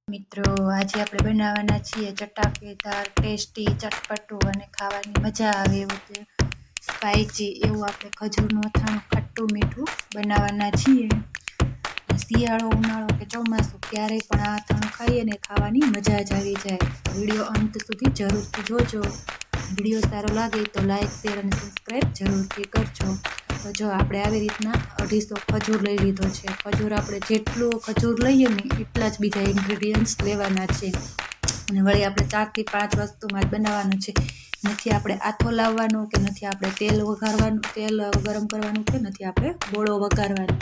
મિત્રો આજે આપણે બનાવવાના છીએ ચટાકેદાર ટેસ્ટી ચટપટું અને ખાવાની મજા આવે એવું સ્પાઇસી એવું આપણે ખજૂરનું અથાણું ખટ્ટું મીઠું બનાવવાના છીએ. શિયાળો ઉનાળો કે ચોમાસું ક્યારેય પણ આ અથાણું ખાઈએ ને ખાવાની મજા જ આવી જાય. વિડીયો અંત સુધી જરૂરથી જોજો. વિડીયો સારો લાગે તો લાઈક શેર અને સબસ્ક્રાઈબ જરૂરથી કરજો. તો જો આપણે આવી રીતના 250 ખજૂર લઈ લીધો છે. ખજૂર આપણે જેટલું ખજૂર લઈએ ને એટલા જ બીજા ઇન્ગ્રેડિયન્ટ્સ લેવાના છે. અને વળી આપણે 4 થી 5 વસ્તુમાં જ બનાવવાનું છે. નથી આપણે આથો લાવવાનો કે નથી આપણે તેલ ગરમ કરવાનું કે નથી આપણે ગોળો વઘારવાનો.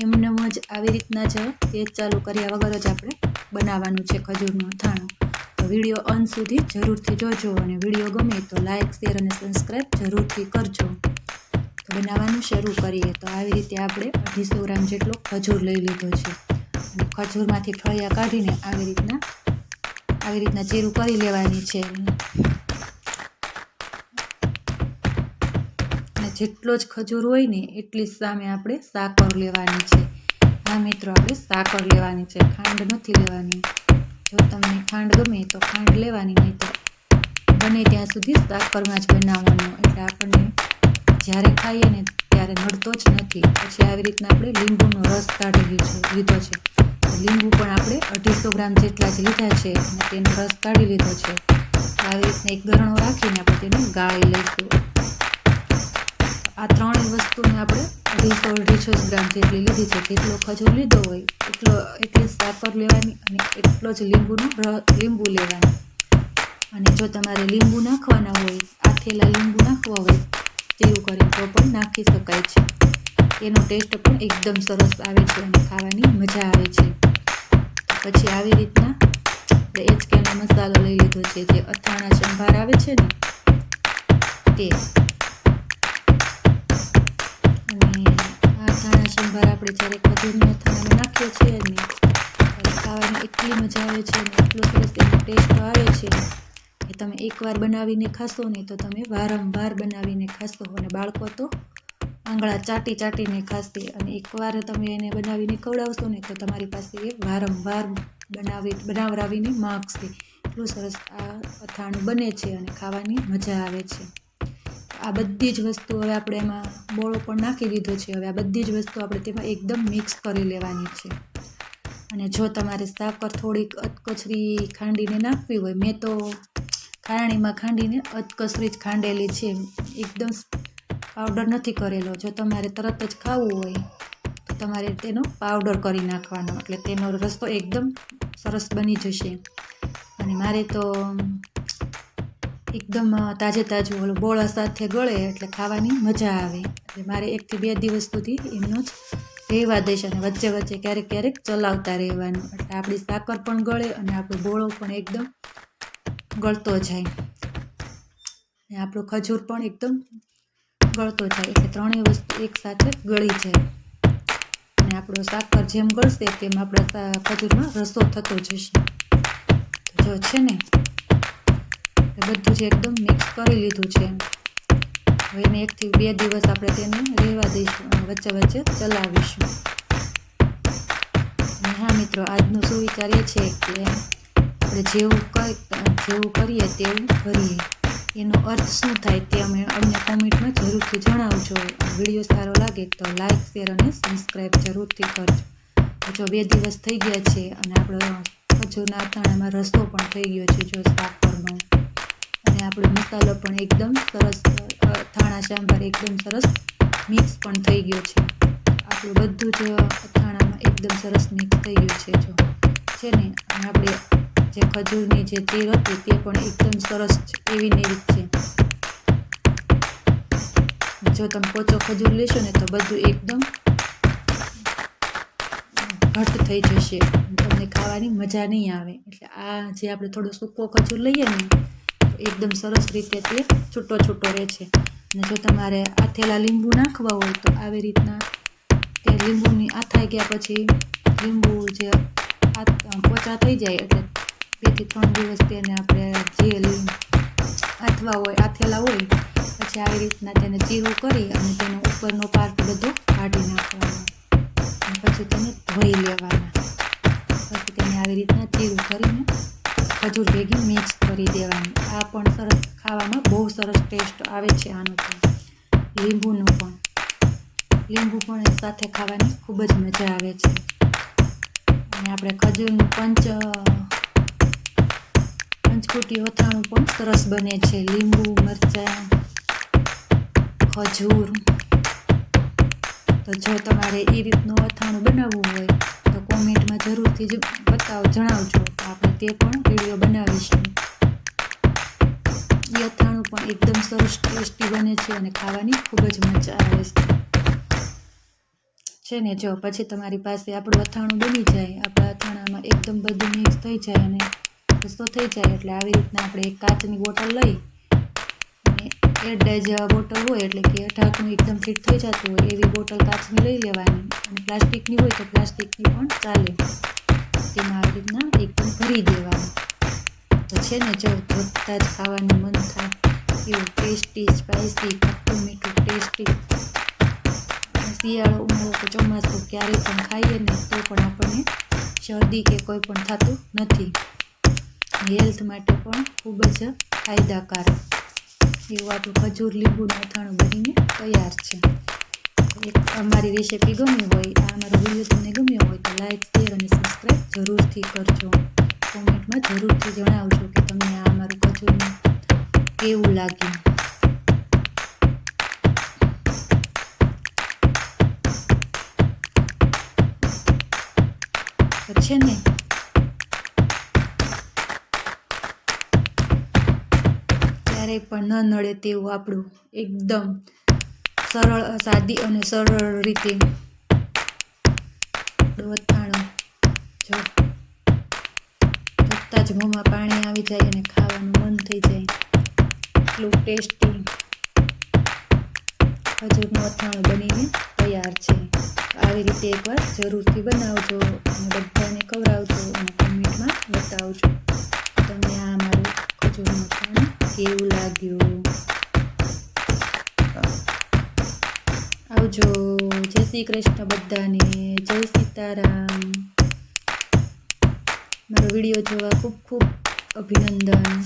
એમનેમ જ આવી રીતના જ તેજ ચાલુ કર્યા વગર જ આપણે બનાવવાનું છે ખજૂરનું અથાણું. તો વિડીયો અંત સુધી જરૂરથી જોજો અને વિડીયો ગમે તો લાઈક શેર અને સબસ્ક્રાઈબ જરૂરથી કરજો. તો બનાવવાનું શરૂ કરીએ. તો આવી રીતે આપણે 250 ગ્રામ જેટલો ખજૂર લઈ લીધો છે. અને ખજૂરમાંથી ઠળિયા કાઢીને આવી રીતના ચીરું કરી લેવાની છે. અને જેટલો જ ખજૂર હોય ને એટલી જ સામે આપણે સાકર લેવાની છે. હા મિત્રો, આપણે સાકર લેવાની છે, ખાંડ નથી લેવાની. જો તમને ખાંડ ગમે તો ખાંડ લેવાની, નહીં તો બને ત્યાં સુધી સાકરમાં જ બનાવવાનું. એટલે આપણને જ્યારે ખાઈએ ને ત્યારે નડતો જ નથી. પછી આવી રીતના આપણે લીંબુનો રસ કાઢી લીધો છે. લીંબુ પણ આપણે 250 ગ્રામ જેટલા જ લીધા છે અને તેનો રસ કાઢી લીધો છે. આવી રીતના એક ગરણો રાખીને આપણે તેને ગાળી લઈશું. આ ત્રણેય વસ્તુને આપણે 250 ગ્રામ જેટલી લીધી છે. જેટલો ખજૂર લીધો હોય એટલી સાકર લેવાની અને એટલો જ લીંબુ લેવાનું. અને જો તમારે લીંબુ નાખવાના હોય, આથેલા લીંબુ નાખવા હોય તેવું કરીને તો પણ નાખી શકાય છે. એનો ટેસ્ટ પણ એકદમ સરસ આવે છે અને ખાવાની મજા આવે છે. પછી આવી રીતના આપણે એચકેનો મસાલો લઈ લીધો છે, જે અથાણા સંભાર આવે છે ને તે. અને આ અથાણા સંભાર આપણે જ્યારે ખજૂરના અથાણામાં નાખીએ છીએ ને ત્યારે ખાવાની એટલી મજા આવે છે અને એટલો સરસ એનો ટેસ્ટ આવે છે કે તમે એકવાર બનાવીને ખાશો ને તો તમે વારંવાર બનાવીને ખાશો. અને બાળકો તો આંગળા ચાટીને ખાશે. અને એકવાર તમે એને બનાવીને ખવડાવશો ને તો તમારી પાસે એ વારંવાર બનાવરાવીને માગશે. એટલું સરસ આ અથાણું બને છે અને ખાવાની મજા આવે છે. આ બધી જ વસ્તુ હવે આપણે એમાં બોળો પણ નાખી દીધો છે. હવે આ બધી જ વસ્તુ આપણે તેમાં એકદમ મિક્સ કરી લેવાની છે. અને જો તમારે સાકર થોડીક અધકચરી ખાંડીને નાખવી હોય, મેં તો ખાણીમાં ખાંડીને અધકચરી જ ખાંડેલી છે, એકદમ પાવડર નથી કરેલો. જો તમારે તરત જ ખાવું હોય તો તમારે તેનો પાવડર કરી નાખવાનો, એટલે તેનો રસ્તો એકદમ સરસ બની જશે. અને મારે તો એકદમ તાજું બોળા સાથે ગળે એટલે ખાવાની મજા આવે. એટલે મારે 1 થી 2 દિવસ સુધી એમનો જ રહેવા દઈશ અને વચ્ચે ક્યારેક ચલાવતા રહેવાનું. એટલે આપણી સાકર પણ ગળે અને આપણો બોળો પણ એકદમ ગળતો જાય અને આપણો ખજૂર પણ એકદમ ગળતો જાય. એટલે ત્રણેય વસ્તુ એકસાથે ગળી જાય અને આપણો સાકર જેમ ગળશે તેમ આપણા ખજૂરમાં રસો થતો જશે. તો જો છે ને બધું જ એકદમ મિક્સ કરી લીધું છે. હવે એને 1 થી 2 દિવસ આપણે તેને રહેવા દઈશું અને વચ્ચે ચલાવીશું. અને હા મિત્રો, આજનો સુવિચાર એ છે કે આપણે જેવું કરીએ તેવું ભરીએ. એનો અર્થ શું થાય તે અમને કોમેન્ટમાં જરૂરથી જણાવજો. વિડીયો સારો લાગે તો લાઈક શેર અને સબસ્ક્રાઈબ જરૂરથી કરજો. જો 2 દિવસ થઈ ગયા છે અને આપણો ખજૂરના અથાણામાં રસો પણ થઈ ગયો છે, જો સાકરનો. અને આપણો મસાલો પણ એકદમ સરસ, અથાણા સાંભાર એકદમ સરસ મિક્સ પણ થઈ ગયો છે. આપણું બધું જ અથાણામાં એકદમ સરસ મિક્સ થઈ ગયું છે. જો છે ને, અને આપણે જે ખજૂરની જે ચીર હતી તે પણ એકદમ સરસ એવી ને એવી છે. જો તમે પોચો ખજૂર લેશો ને તો બધું એકદમ ઘટ થઈ જશે, તમને ખાવાની મજા નહીં આવે. એટલે આ જે આપણે થોડો સૂકો ખજૂર લઈએ ને તો એકદમ સરસ રીતે તે છૂટો રહે છે. અને જો તમારે આથેલા લીંબુ નાખવા હોય તો આવી રીતના તે લીંબુની આથાઈ ગયા પછી લીંબુ જે પોચા થઈ જાય એટલે 2 થી 3 દિવસ તેને આપણે જે આથેલા હોય પછી આવી રીતના તેને ચીરું કરી અને તેનો ઉપરનો પાર્ટ બધો કાઢી નાખવાનો. અને પછી તેને ધોઈ લેવાના. પછી તેને આવી રીતના ચીરું કરીને ખજૂર ભેગી મિક્સ કરી દેવાની. આ પણ સરસ ખાવામાં બહુ સરસ ટેસ્ટ આવે છે આનો પણ. લીંબુ પણ સાથે ખાવાની ખૂબ જ મજા આવે છે. અને આપણે ખજૂરનું પંચકુટી અથાણું પણ સરસ બને છે. લીંબુ, મરચાં, ખજૂર. તો જો તમારે એ રીતનું અથાણું બનાવવું હોય તો કોમેન્ટમાં જરૂરથી જણાવજો. તો આપણે તે પણ વિડીયો બનાવીશું. એ અથાણું પણ એકદમ સરસ ટેસ્ટી બને છે અને ખાવાની ખૂબ જ મજા આવે છે ને. જો પછી તમારી પાસે આપણું અથાણું બની જાય, આપણા અથાણામાં એકદમ બધું મિક્સ થઈ જાય અને રસો થઈ જાય એટલે આવી રીતના આપણે એક કાચની બોટલ લઈ અને એરટાઈટ જેવા બોટલ હોય એટલે કે ઢાંકણું એકદમ ફિટ થઈ જતું હોય એવી બોટલ કાચની લઈ લેવાની. અને પ્લાસ્ટિકની હોય તો પ્લાસ્ટિકની પણ ચાલે. તેમાં આવી રીતના એકદમ ભરી દેવાનું. તો છે ને જો જોતાં જ ખાવાનું મન થાય એવું ટેસ્ટી, સ્પાઇસી, ખાટું મીઠું ટેસ્ટી. શિયાળો, ઉનાળો કે ચોમાસું ક્યારેય પણ ખાઈએ ને તો પણ આપણને શરદી કે કોઈ પણ થતું નથી. હેલ્થ માટે પણ ખૂબ જ ફાયદાકારક એવું આપણું ખજૂર લીંબુનું અથાણું બનીને તૈયાર છે. એક અમારી રેસીપી ગમી હોય, આ અમારો વિડીયો તમને ગમ્યો હોય તો લાઈક, શેર અને સબસ્ક્રાઈબ જરૂરથી કરજો. કોમેન્ટમાં જરૂરથી જણાવજો કે તમને આ અમારું ખજૂરનું કેવું લાગ્યું. તો છે ને ક્યારેય પણ ન નડે તેવું આપણું એકદમ સરળ, સાદી અને સરળ રીતે આપણું અથાણું જો જોતાં જ મોંમાં પાણી આવી જાય અને ખાવાનું મન થઈ જાય એટલું ટેસ્ટી ખજૂરનું અથાણું બનીને તૈયાર છે. આવી રીતે એકવાર જરૂરથી બનાવજો અને બધાને ખવડાવજો અને કોમેન્ટમાં બતાવજો તમને આ અમારું ખજૂરનું અથાણું કેવું લાગ્યું. આવજો. જય શ્રી કૃષ્ણ બધાને. જય સીતારામ. મારો વિડીયો જોવા ખૂબ ખૂબ અભિનંદન.